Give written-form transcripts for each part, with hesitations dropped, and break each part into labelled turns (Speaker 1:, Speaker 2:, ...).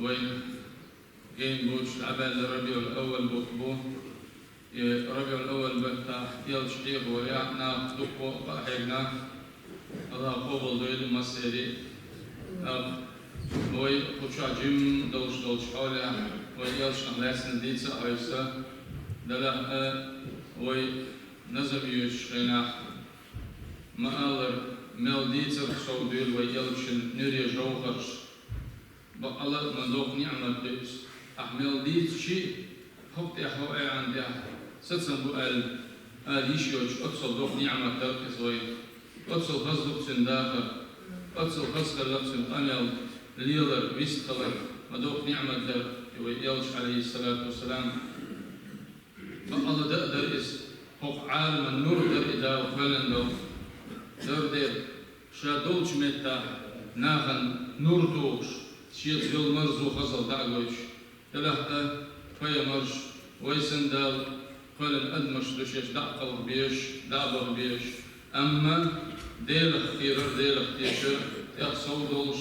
Speaker 1: وين جين بوش عبال ربيع الأول بطبو ربيع الأول بتاع يلشقيه وريعنا دقو قاحينا الله قبل دويل مسيري وي خشع جيم دوش حوله ويلش نغلاسن ديتسا عيسى دلا وي نزم يشغنا ما ألر مل ديتسا صوديل ويلشن نري جوهرش بقلا مندوق نعمة ديتس أحمل ديتس شيء حط يحوي عندها ستسن بقال يشيوش أتصل دوق نعمة تركز وي أتصل خصدق سنداخر أتصل خصدق لقسم أمل ليلر ويستخلر مدوق نعمة در ويلش عليه الصلاة والسلام فالله در إس حق عالم النور در إدا وفلن دو در شادولش متى ناخن نور دوش شيت زيل مرزو خزل دعوش دلحتا فيا مرش ويسندال فلن أدمش دشيش دعقل بيش دعبر بيش أما ديلخ خيرر ديلخ تيشر يحصل دولش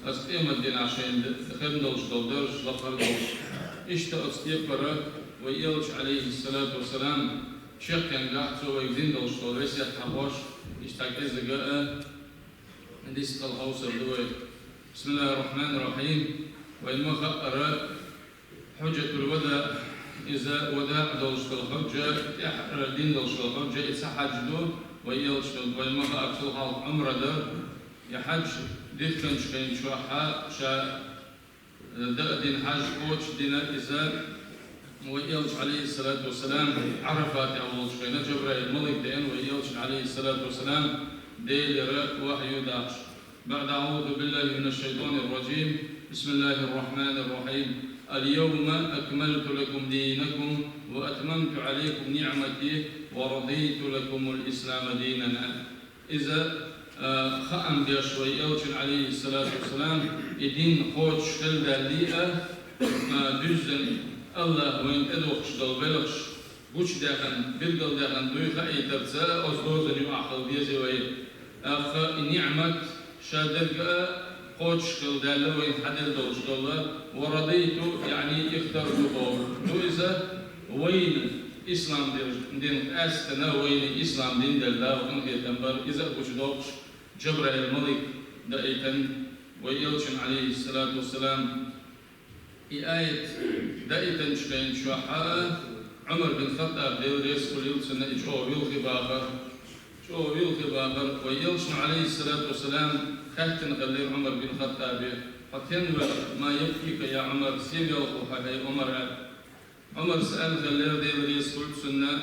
Speaker 1: أستيم الدين عشان خدملش دولدرش لقردولش إشتا أستيقرا ويلش عليه الصلاة والسلام شيخ كان قاعدو ويزين دولش دولش يتحبوش إشتاكيز جاء نديس الحوصة دوي بسم الله الرحمن الرحيم وإنما خأر حجة الوداع إذا وداع دولش الحجة يحر الدين دولش الحجة إتسحجدو ويلش وإنما خأر صلحة عمر در يحج ديكن شكين شوحة شا دين حج قوش دين إذا ويلش عليه الصلاة والسلام عرفات أول شكين جبرائيل ملك دين ويلش عليه الصلاة والسلام ديل رق وحي داش بعد أعوذ بالله من الشيطان الرجيم بسم الله الرحمن الرحيم اليوم أكملت لكم دينكم وأتممت عليكم نعمتي ورضيت لكم الإسلام دينا إذا خأم بيشوي يلشن عليه الصلاة والسلام يدين خوش خل داليئة düzden Allah وين أدوخش دالبلخش بوش داخن بلقل داخن دويخة ايترسا أصدوزن يعقل بيزي وي أخ نعمة شادرقة خوش خل دالة وين حدل دوش دالة ورضيتو يعني اخترت قول دويزة وين إسلام دين أستنا وين إسلام دين دالة وكن خيتنبر إذا بوش دوش جبرائيل الملك دائما ويلشن عليه الصلاة والسلام آية دائما شبين شوحاء عمر بن الخطاب ديوريس وليلسن إجعو ويلخي باخر ويلشن عليه الصلاة والسلام خاتن غلير عمر بن الخطاب حتين ما يبكيك يا عمر سيم يلخوها هاي عمر سأل غلير ديوريس وليلسن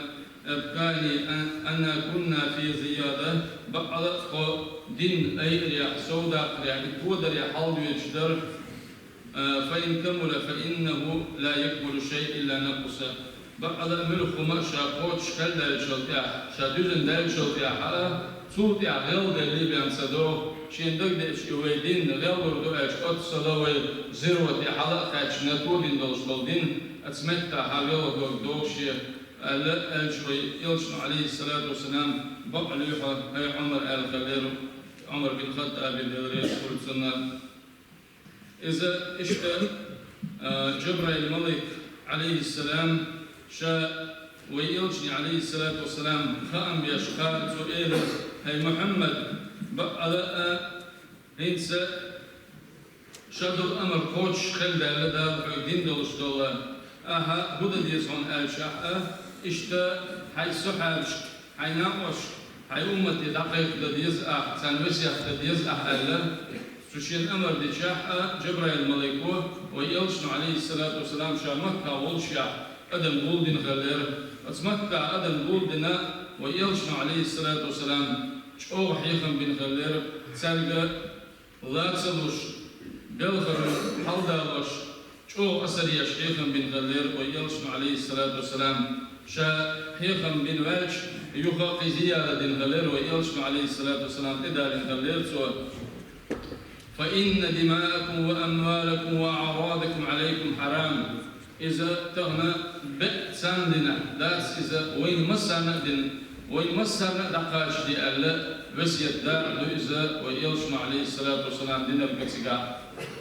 Speaker 1: أبكاني أن كنا في زيادة بعض دين أي رياح سوداء رياح كودر رياح حال يجدر فإن كمل فإنه لا يكمل شيء إلا نقصه بعض ملخ ما شاقوش خل الشلتيا شادوزن دال الشلتيا صوت يا غير اللي بينصدو شين دق شويدين غير دو اش اتصلوا زيروة حلا خاتش نتودين دولشلدين اتسمت حاول دوشي الشوي يلشن عليه الصلاة والسلام بقى ليها هي عمر الخليل عمر بن الخطاب الدوريس والسنة إذا اشتى جبرائيل الملك عليه السلام شاء ويلشن عليه الصلاة والسلام خام بيشخار سؤال هي محمد بقى هنسى شادو الأمر كوتش خلد لدى دين دولش دولا أها بودا ديسون الشاحة اشتا حي سحابش حي ناقوش حي أمتي دقيق ديز سانوسيح ديز ألا سوشين أمر دي شاحة جبرائيل الملكو ويلشن عليه الصلاة والسلام شا مكة والشا أدم بولدين غلير أتمكة أدم بولدنا ويلشن عليه الصلاة والسلام شعور حيخم بن غلير سالقة لا تسلوش بلغر حلدالوش شو أسر يا شيخ بن غلير ويلشن عليه الصلاة والسلام شا حيخم بن والش يخاقي زيادة بن غلير ويلشن عليه الصلاة والسلام إذا بن غلير سوى فإن دماءكم وأموالكم وأعراضكم عليكم حرام إذا تغنى بأساندنا داس إذا وين مسرنا دين وين مسرنا دقاش دي ألا وسيت دار إذا ويلشن عليه الصلاة والسلام دين بكتسقا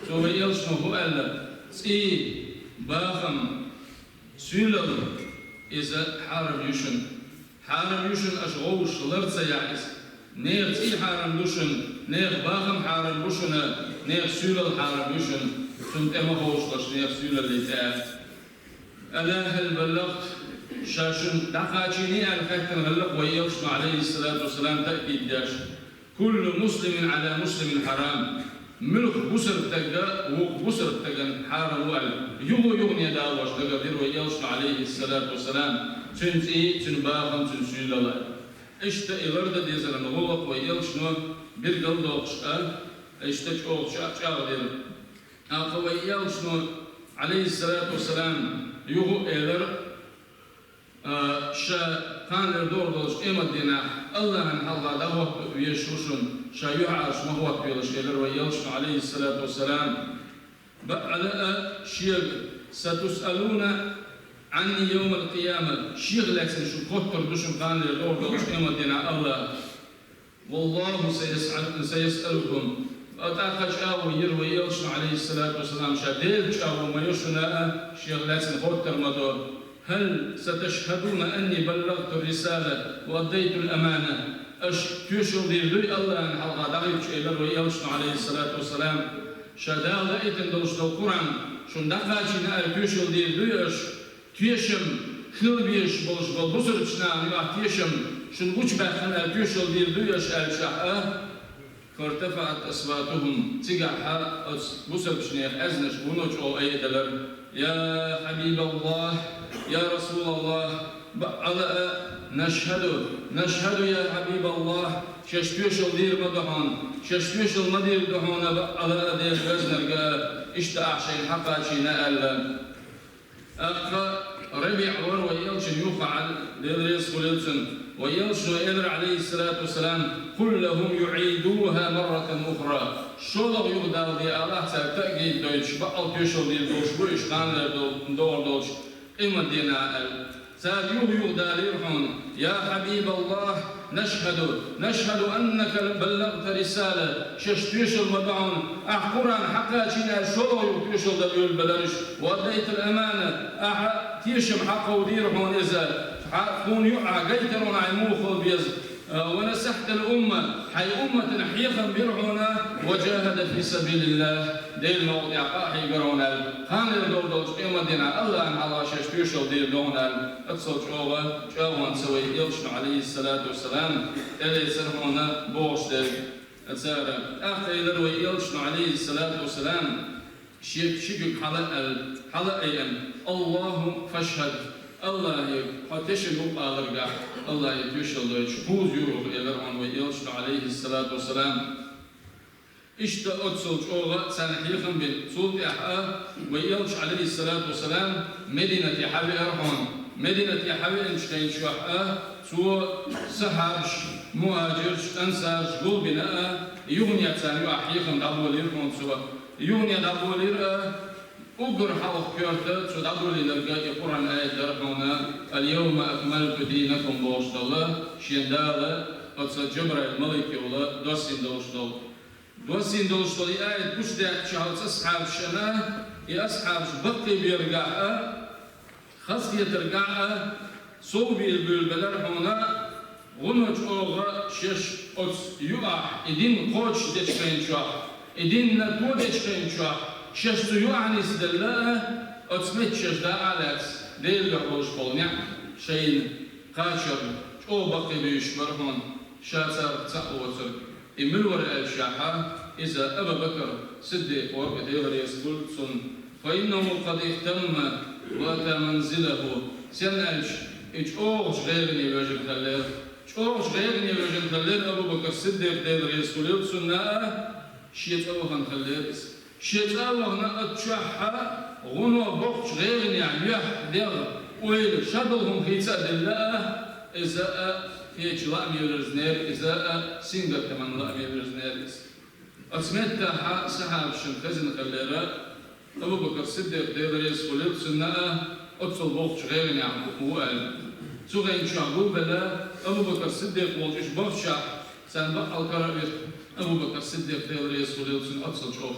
Speaker 1: سو ويلشن هو ألا تي باخم سولل إذا حارم يشن أشغوش لرتسا يعيس نير تي حارم يشن نير باخم حارم يشن نير سولل حارم يشن سنت أما خوش نير سولل لتاف ألا هل بلغت شاشن دقاتيني الفتن هلق ويوشن عليه الصلاة والسلام تأكيد داش كل مسلم على مسلم حرام ملك بسر تجا وبسر تجا حرام وعلى يغني داوش تجا دير ويوشن عليه الصلاة والسلام تنتي تنباهم تنسيل الله إشت إغرد ديزل نغلق ويوشن بيرجل دوش إشت أوش أشغل أخو ويوشن عليه الصلاة والسلام يغو إلر شا كان الدور دوش إمدنا الله عن الله دعوة ويشوشن شا يعرش ما هو بيلش إلر ويلشن عليه الصلاة والسلام بقى شيخ ستسألون عني يوم القيامة شيخ لكن شو كتر دوشن كان الدور دوش إمدنا الله والله سيسألكم أتاخج أو يروي يلشن عليه الصلاة والسلام شديد أو ما يشنا شيخ لكن كتر مدور هل ستشهدون أني بلغت الرسالة وأديت الأمانة؟ تشهد لي الله أن حلقة دعيت إلى الرسول عليه الصلاة والسلام شهادة لقيت دوش القرآن شن دقاتي نار تشهد لي تيشم خلبيش بوش بالبصر بشنا تيشم شن وش بخنا تشهد لي الشاء فارتفعت أصواتهم تجاح بصر بشنا أزنش ونوج أو أي دلر يا حبيب الله يا رسول الله نشهد يا حبيب الله ششتوش الدير مدهون ششتوش المدير دهون على دير غزنر اشتاع شيء حقا شيء نقل ربيع ور ويلشن يقع دير يسخل ويلشن ويدر عليه الصلاة والسلام كلهم يعيدوها مرة أخرى شولغ يغدال دي الله تأكيد دوش بقل تشول دي دوش بوش كان دور دوش إما دينا سال يغدال يرحون يا حبيب الله نشهد أنك بلغت رسالة ششتوش المدعون أحقران حقا شينا شولغ تشول دبيو البلرش وأديت الأمانة تيشم حقا وديرحون إذا كون يقع قيترون عموخ بيز ونسحت الأمة حي أمة حيخا برعونا وجاهد في سبيل الله ديل موضع قاحي برعونا خان الدور دوش قيمة دينا الله أن الله ششتوشو ديل دونا اتصل جاوان سوي يلشن عليه الصلاة والسلام إلي سرعونا بوش ديل أتسارة أخي لروي يلشن عليه الصلاة والسلام شيك حلقا الله فاشهد الله حتشن يبقى غرقا الله يتوشل دوش بوز يروح إلرعن ويلشن عليه الصلاة والسلام إشتا أتصل جوغا سنحيخن بصوت أحقا ويلش عليه الصلاة والسلام مدينة حبي أرحون مدينة حبي إنشتين شوحقا سوى سحابش مهاجرش أنساش قول بناء يغني تسانيو أحيخن دابو ليرحون سوى يغني دابو ليرحون أقر حلق كيرتا تدعو للرجاء القرآن آية درحونا اليوم أكملت دينكم بوشت الله شيندالة أتصل جبرائيل ملكي ولا دوسين دوشت الله آية بشدة شهرت أصحاب شنا يا أصحاب بقي بيرجع خاصية ترجع صوبي البلبلر هنا غنوج أوغا شش أص يقع إدين قوش دشكين شاح إدين نتو دشكين شاح ششتو يعني سدلاه أتسمت ششدا على ديل لحوش بولنيا شين قاشر أو بقي بيشبرهن شاسر تسقوتر إملور الشاحة إذا أبا بكر صديق وقدير يسقل فإنه قد اهتم وأتى منزله سنعش أوغش غيرني وجب خليل أوغش غيرني وجب خليل أبو بكر صديق دير يسقل شيت أوغن خليل شيت أوغن أتشحى غنو بوغش غيرني عيح دير ويل شبلهم في تسأل الله إذا فيش لا ميرزنير إذا سينجر كمان لا ميرزنير أسمعتها سحاب شنخزن خليرة أبو بكر صديق دير يسقلت سنة أتصل بوغش غيرني عم بقوال سوغين شعبو بلا أبو بكر صديق وجش بوغشا سنبقى القرابير أبو بكر صديق دير يسقلت سنة أتصل شو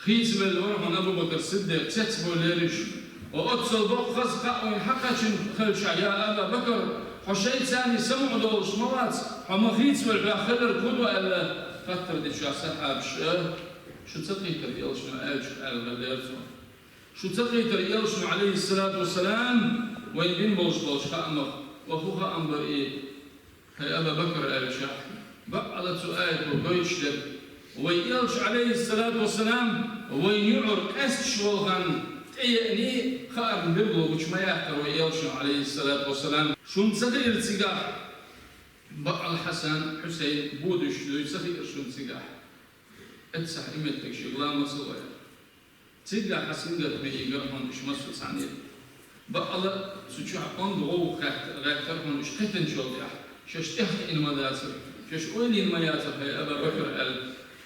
Speaker 1: خيسبل ورحمن أبو بكر الصديق تتبو ليرش وأتصل بوق خزقا وين حقا خلشا يا أبا بكر حشيت ثاني سمع دولش موات حمخيت والباخر القدوة ألا فتر دي شو أصحاب شو تقيتر يلشنو ألش الغديرتو شو تقيتر يلشنو عليه الصلاة والسلام وين بين بولش خامخ وأخوها أنظر إيه هي أبا بكر ألشا بقى سؤال وقيشلب ويلش عليه الصلاة والسلام وين يعرق أسشوغن يعني خار بيبلو وش ما يحكر ويلش عليه الصلاة والسلام شو مصغير سجاح بقى الحسن حسين بودش لو صغير شو سجاح اتسح إمتك شغلة مصوية سجاح حسين قد ما يجرهون إيش مسوس عني بقى الله سجاح أندرو غاكرهون إيش قتن شغلة شش تحت إن مدرسة شش أولي المياتة هي أبا بكر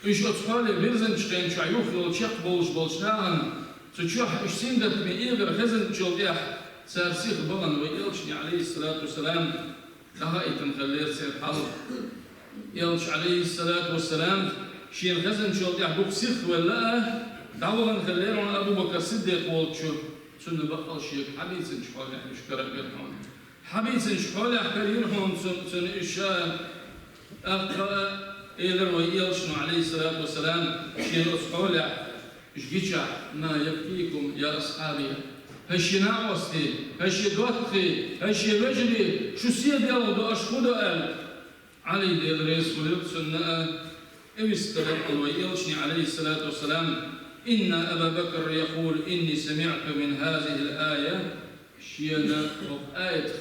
Speaker 1: إيش أطفال بيرزن شقين شعيوخ لو تشق بولش ناهن تشوح إيش سندت من إيغر خزن شغلة سارسيخ بغن ويلشني عليه الصلاة والسلام لها يتنخلير سير حلق يلش عليه الصلاة والسلام شين خزن شغلة بوكسيخ ولا دعوة نخليرون أبو بكر الصديق والتشو سنة بقى الشيخ حبيث شحولة مش كرقرهم حبيث شحولة كريرهم سنة إشاء أقرأ إيغر ويلشنو عليه الصلاة والسلام شين شحولة إشجيشا ما يكفيكم يا أصحابي هشي ناوستي هشي دوتخي هشي بجري شو سيد يلا دو أشخدو قال علي دي الرئيس وليبسن استرق ويلشني عليه الصلاة والسلام إن أبا بكر يقول إني سمعت من هذه الآية شينا آية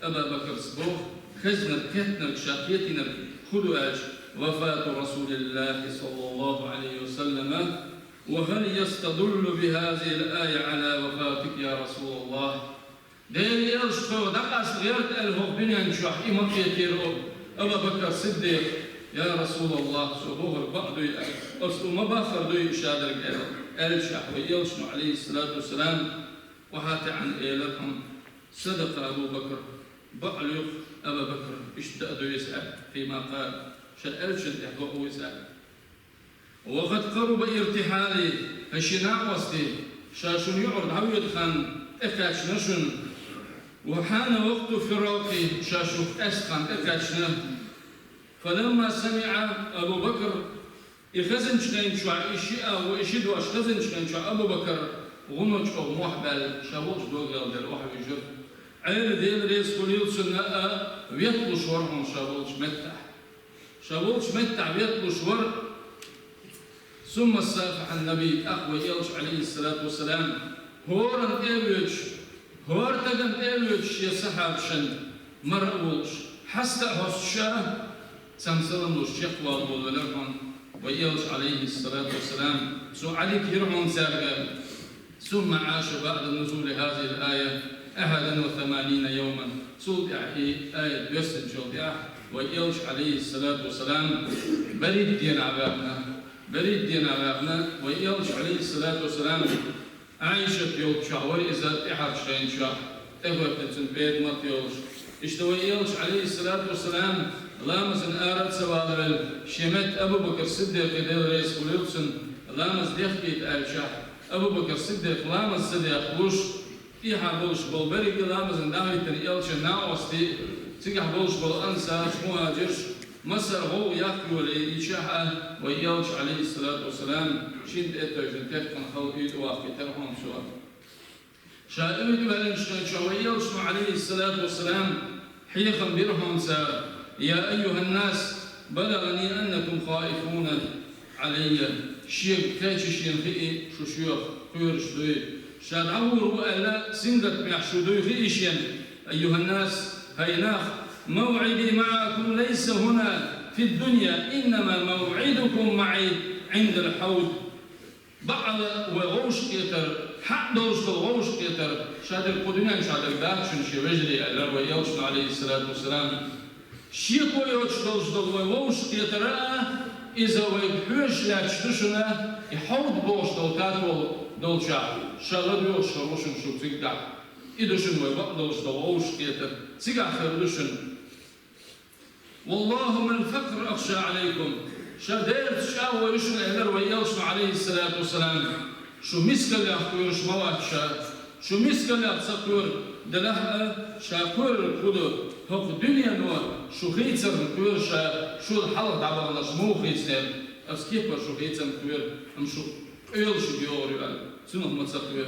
Speaker 1: أبا بكر صبوخ خزنا كتنا شاقيتنا خدو أج وفاة رسول الله صلى الله عليه وسلم وهل يستدل بهذه الآية على وفاتك يا رسول الله؟ ديري أشكو دقاس غيرت ألهو بنيان شوح إما كيتيرو أبا بكر صديق يا رسول الله سبوه البعض أصل ما باخر دوي شادر ألشح ويلشنو عليه الصلاة والسلام وهات عن إيلكم صدق أبو بكر بعلق أبا بكر اشتأدو يسأل فيما قال شألشن يحقق يسأل وقد قرب ارتحالي هشنا وستي شاشن يعرض عويد خان اكاش نشن وحان وقت فراقي شاشوك اسخن اكاشنا فلما سمع ابو بكر يخزن شغين شوع اشياء واشيد واش خزن شغين شوع ابو بكر غنوش او محبل شابوش دوغل دير واحد يجر عير ديل ريس كوليل سنة ويطلو شورهم شابوش متع ويطلو شور ثم صافح النبي أخوة يلش عليه الصلاة والسلام هورن إيوش هورتغن إيوش يا صحاب شن مرأوش حستا هوشا سمسلن الشيخ والبولولرهن ويلش عليه الصلاة والسلام سو عليك يرهن سارقا ثم عاش بعد نزول هذه الآية 81 يوما سو آية بيسن جوديا ويلش عليه الصلاة والسلام بريد دين عبابنا بريد دين عبابنا ويلش عليه الصلاة والسلام عايشة يوم شهور إذا إحد شين شهر تفرقتن بيت ما تيولش اشتوى يلش عليه الصلاة والسلام لامسن آرد سوالر شمت أبو بكر الصديق إدل رئيس وليبسن لامس ديخبيت آل شهر أبو بكر الصديق لامس صديق لوش إيحا بولش بالبرق لامسن داويتن يلش ناوستي تيجح بولش بالأنسى مهاجرش مصر هو يأكل الإشاحة ويلش عليه الصلاة والسلام شند إتوجن تكن خلقيت واقي ترهم سؤال شائمت بالإنشتن ويلش عليه الصلاة والسلام حيخا برهم سار يا أيها الناس بلغني أنكم خائفون علي شيخ كيش شين خئي شو شيوخ خير شدوي شاد عور ألا سندت محشدوي خئيشين أيها الناس هيناخ موعدي معكم ليس هنا في الدنيا إنما موعدكم معي عند الحوض بعض وغوش كيتر حق دوش الغوش كيتر شاد القدنيا شاد الداخشن شي وجري ألا ويلشن عليه الصلاة والسلام شيء كويوش دوش وغوش كيتر إذا ويبحوش لاتشتشنا يحوض بوش دوتاتو دولشا شغل يوش روشن شو تيقع إدوشن ويبق دوش دوش كيتر تيقع خيردوشن والله من الفقر أخشى عليكم شديت شاو ويشن إهلر ويلشن عليه الصلاة والسلام شو مسكل يحكور شموات شو مسكل يحسكور دلها شاكور كودو هو الدنيا نو شو خيتر كور شو الحلق دعوة نشمو خيتر أسكيبر شو خيتر كور أم شو إيل شو بيوري قال سنو هم تسكور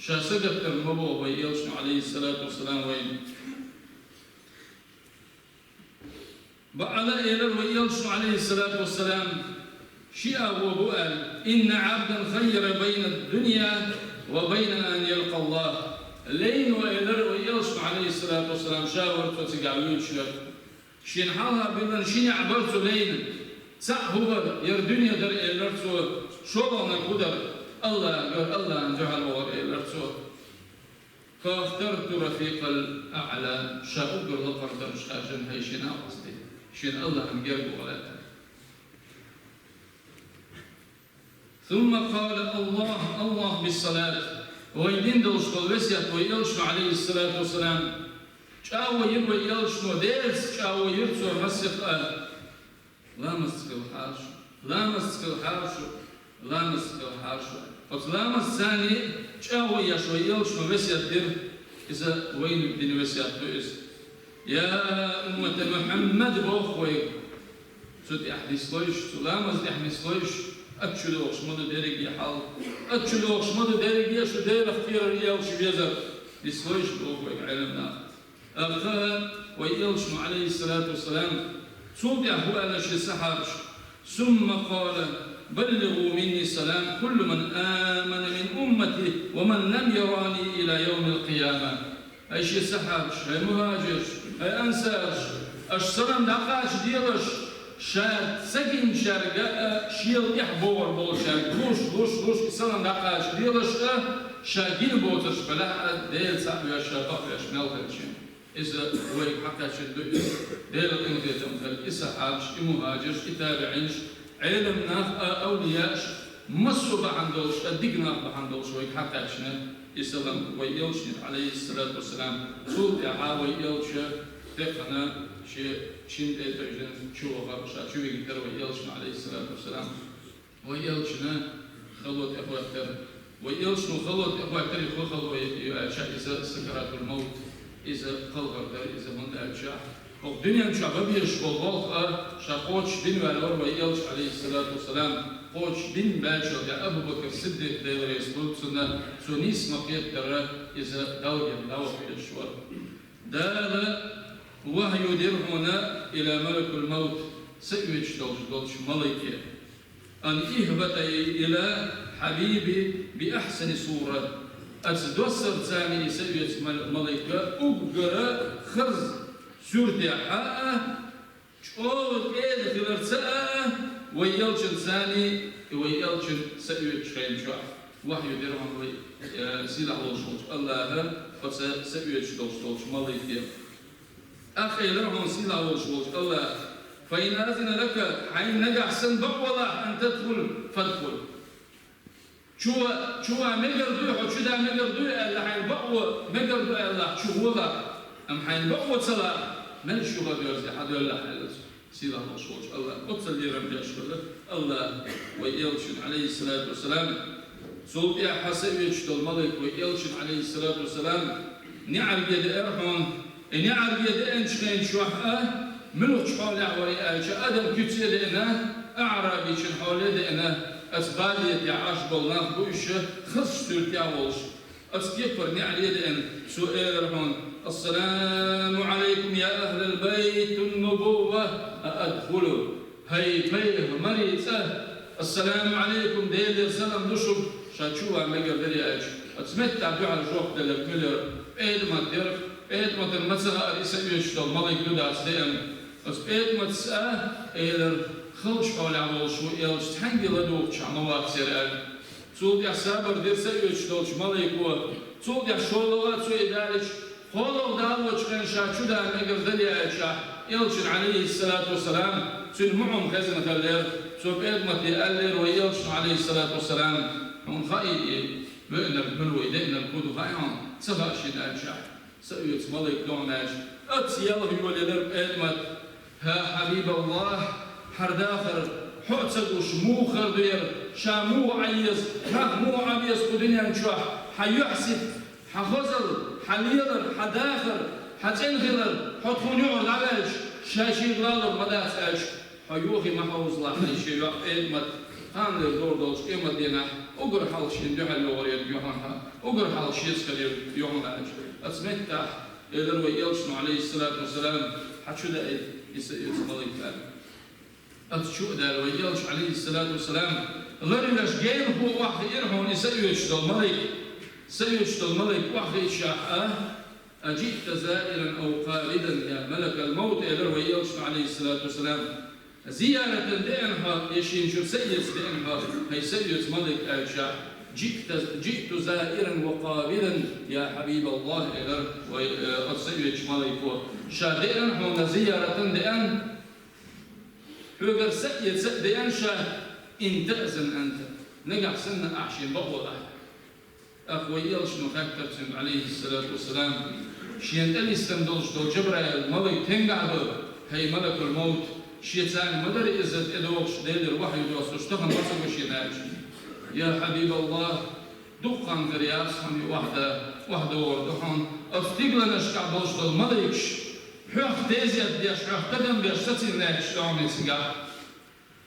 Speaker 1: شا سجد المبو ويل شو عليه الصلاة والسلام وين بعد إيل ويل شو عليه الصلاة والسلام شيء وبؤل إن عبدا خير بين الدنيا وبين أن يلقى الله لين وإلر ويلش عليه الصلاة والسلام شاورت وتقعلون شين حالها بيضا شين عبرتو لين هو يردنيا در إلرتو شوضنا قدر الله جعل وغر إلرتو فاخترت رفيق الأعلى شاقر لقردر شاجن هاي شنا قصدي شين الله انقرب ولا ثم قال الله بالصلاة ويدين دوش بالوسيات ويلشنو عليه الصلاة والسلام شاو يروي يلشنو ديرس شاو يرسو مسك لا مسك الحارش لا مسك الحارش لا مسك الحارش فسلام الثاني شاو يشوي يلشنو وسيات دير إذا وين بدين وسيات بئس يا أمة محمد بوخوي سود أحدث ليش سلام أحدث ليش أتشلو أخشمد ديرك يحال أتشلو أخشمد ديرك يشو دير اختيار ريال شو بيزر يسويش بوقوك علمنا أخذ ويلشنو عليه الصلاة والسلام صوت هو أنا شي سحرش ثم قال بلغوا مني السلام كل من آمن من أمتي ومن لم يراني إلى يوم القيامة أي شي سحرش أي مهاجرش أي أنساش أش سلام دقاش ديرش شاد سجن شرقة شيل يحبور بول شرق لوش سلام دقاش ديرش شاقين بوتش بلا ديل صعب يا شباب يا شمال هالشيء إذا ويك حتى شدوا ديل الإنجاز مثل إسحاقش مهاجرش تابعينش علمنا أولياءش مصوب عندوش أدقنا عندوش ويك حتى شنا يسلم ويلش عليه الصلاة والسلام صوت يا ويلش تقنا شين تجن شو غرش شو يقدر ويلش عليه الصلاة والسلام ويلشنا خلوت أبو أكتر ويلشنا خلوت أبو أكتر يخلو ويشاء إذا سكرات الموت إذا قلقر إذا من أرجع الدنيا شعب يشبه الوضع شاقوش بن والور ويلش عليه الصلاة والسلام قوش بن باشر يا أبو بكر الصديق دير يسلوك سنة سنيس مقيت ترى إذا دور في الشوار دار وهي يدير هنا إلى ملك الموت سيوش دولش ملكي أن إهبط إلى حبيبي بأحسن صورة أتدوسر ثاني سيوش ملكة أقرأ خرز سورتي حقه شوط إيد خلرتها ويلشن ثاني ويلشن سيوش خيم شوع وحي يديرهم سيل على الشوط الله فسيوش دولش ملكي أخي لهم سيل على الشوط الله فإن أذن لك حين نجح سن بقوله أن تدخل فادخل شو مقر دوح وشو دا مقر دوح اللي حين بقوة مقر دوح الله شو وضع أم حين بقوة صلاة من شو غادي حد ولا حد سيلا مشوش الله أتصل لي رمجاش الله ويلشن عليه الصلاة والسلام صوت يا حسن يشتو الملك ويلشن عليه الصلاة والسلام نعرف يد إرحم نعرف يد إنشين شوحة ملوك حول عوري أجا أدم كتير لنا أعرابي شن حول لنا أسبالية يا عشب الله بوش خصتر تعوش أسكيبر نعرف يد إن سؤال رحمن السلام عليكم يا أهل البيت النبوة أدخلوا هاي بيه مريسة السلام عليكم ديلي سلام نشب شاتشوها ميجر دلي أج أتمتع على الجوق دلك ملير إيد ما تدرك إيد ما تنمسها رئيسة يشتغل الملك دودا أسدين بس إيد ما تسأه إيدر خلش حولي عمل شو إيلش تحنجي لدوك شعنوات سيرال سود يا سابر ديرسة يشتغل ملك هو سود يا شولوات سو إدارش خلوا داوش كان شاتشو دا ميجر دلي أجا يلشن عليه الصلاة والسلام سن معهم خزنة اللير سو بإيد ما تيألر ويلشن عليه الصلاة والسلام من خائي بئنا بملوي دئنا الكودو خائعون سبا شين أجا سأيوت ملك دوناش أتسياله يقول يدر بإدمت ها حبيب الله حرداخر حوتسد وشموخر دير شامو عيز مو عبيز قدنيا شوح حيحسب حخزل حليلر حداخر حتنغلر حطون يعرض عليش شاشي غلالر مداس ايش حيوخي محوز الله حيشي يقمت هان دور دوش إما دينا أقر حالشين دحل لوريد يوحنا أقر حالشيس كلير يوحنا أسمعت إلروي يلشن عليه الصلاة والسلام حتشو ده يسمالي كلام أتشو ده لو يلش عليه الصلاة والسلام غير لش جين هو واحد يرحون يسيوش الملك سيوش الملك واحد يشاء أجئت زائرا أو قاردا يا ملك الموت إلروي يلشن عليه الصلاة والسلام زيارة دينها يشين شو سيد دينها هي سيد ملك أجا جئت زائرا وقابلا يا حبيب الله إلى السيد ملك شادئا هنا زيارة دين حجر سيد دين شا إن تأذن أنت نجح سنة أحشين بقوة أخوي يلش مخاكتر عليه الصلاة والسلام شين تلي استندوش دو جبرائيل ملك تنقع هي ملك الموت شيطان مدر إزت إدوش دير وحي دوس اشتغل وصل شيناج يا حبيب الله دقان غرياس هم واحدة وردهان أفتقلنا شكع دوش دل ملكش حق تيزيت ديش حق قدم ديش ستين ناكش دعوني سنقع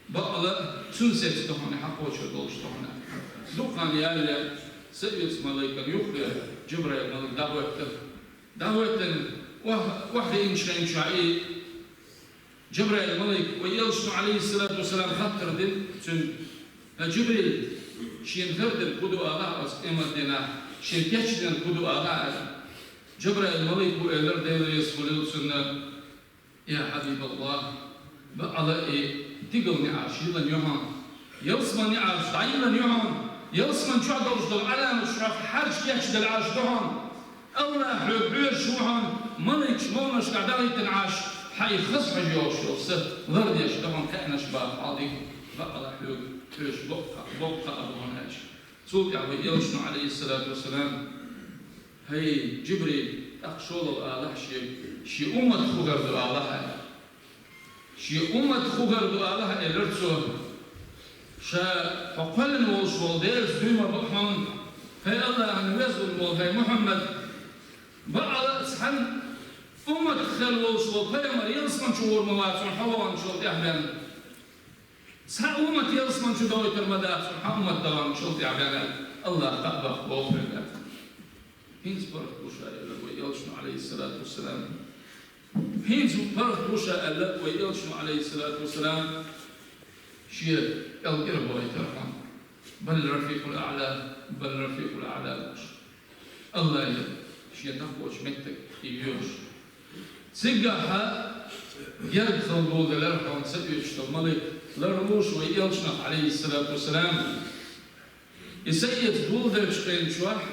Speaker 1: بقلا تنسيت دهاني حقوش دوش دهاني دقان يالي سيد ملكا يخبر جبرائيل ملك دعوة واحدة إنشاء إنشائي جبرائيل الملك ويلشن عليه الصلاة والسلام خطر دين تن جبريل شين ثردن كدو آغا أس إمدنا شين كيشدن كدو آغا جبرائيل الملك وإلر دير يسفلل سنة يا حبيب الله بقى إيه تقل نعاش يلا يوهان يلسمن نعاش دعيلا يوهان يلسمن شو عدوش دل علام شرف حرش كيشدن عاش دهان أولا حبير شوهان ملك شمونش قعدالي تنعاش حي خصم جوش يوسف غرد يشتغل كأنه شباب عظيم بقى حلو ترش بقى أبو هناش صوت يعوي يلشن عليه الصلاة والسلام هي جبريل أخشول الآلة شي أمة خوغر دو آلة شي أمة خوغر دو آلة إلرتسو شا حقلن والشوال ديرس دوما بحان هي الله عن وزن والهي محمد بقى سحن أمة خلوا شو بيمر يلسمن شو المواسم حوان شو تعبان سا أمة يلسمن شو دويت المدارس أمة دوام شو تعبان الله قبض بوفر هينز برد بوشا إلا ويلشن عليه الصلاة والسلام هينز برد بوشا إلا ويلشن عليه الصلاة والسلام شيء القرب ويترحم بل الرفيق الأعلى الله يا شيء نقوش مكتك يبيوش سجاها يدخل دول الأرقام سبيش الملك لرموش ويلشنق عليه الصلاة والسلام يسيد دول درشقين شوح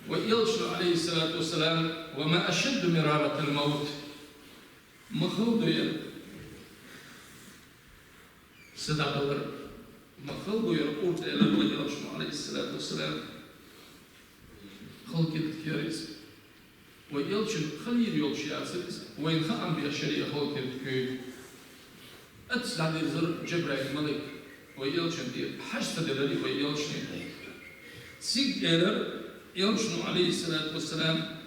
Speaker 1: ويلشنق عليه الصلاة والسلام وما أشد مرارة الموت مخلوق صدق الله مخلوق يرقوت إلى ويلشنق عليه الصلاة والسلام خلق الكيريس ويلشن خليل يلشي أسرس وين خام بأشرية خلق الكير أتسعد الزر جبرائيل الملك ويلشن دي حشت دلالي ويلشن سيق إيرر يلشن عليه الصلاة والسلام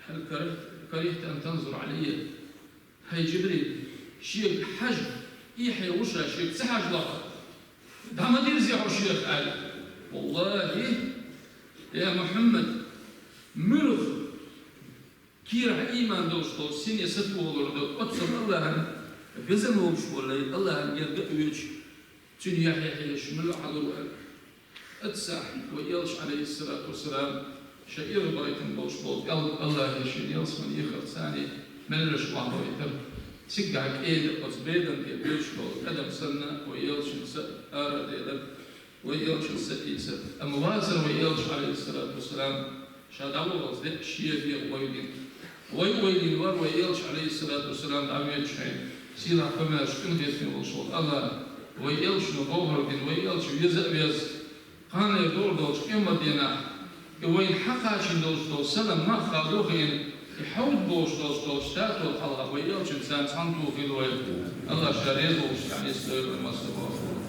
Speaker 1: هل كرهت أن تنظر علي هاي جبريل شيخ حج إيحي وشا شيخ سحج لقى دعما ديرزيحو شيخ قال والله يا محمد مرغ كيرح إيمان دوستو سيني ستو ولردو أتصل الله بزن ومش ولا الله يرجع ويش تني يحيى شمل حضر أتسح ويلش عليه الصلاة والسلام شئير بايتن بوش بول الله يشين يلسمن يخر ثاني من الرشوع بايتن سجعك إيد أصبيدا يبيش بول قدم سنة ويلش أرد إلى ويلش السئيس أما وازر ويلش عليه الصلاة والسلام شادعوا غزدق شيء في ويلين ور ويلش عليه الصلاة والسلام دعوية شيء سيلا فماش كنت في وصول الله ويلش نبوهر بين ويلش يز قان يدور دوش إما دينا وين حقاش دوش سلام ما خالوهين يحول دوش تاتو الله ويلش إنسان صنطو في الويل الله شاريزو يعني سلوه المصطفى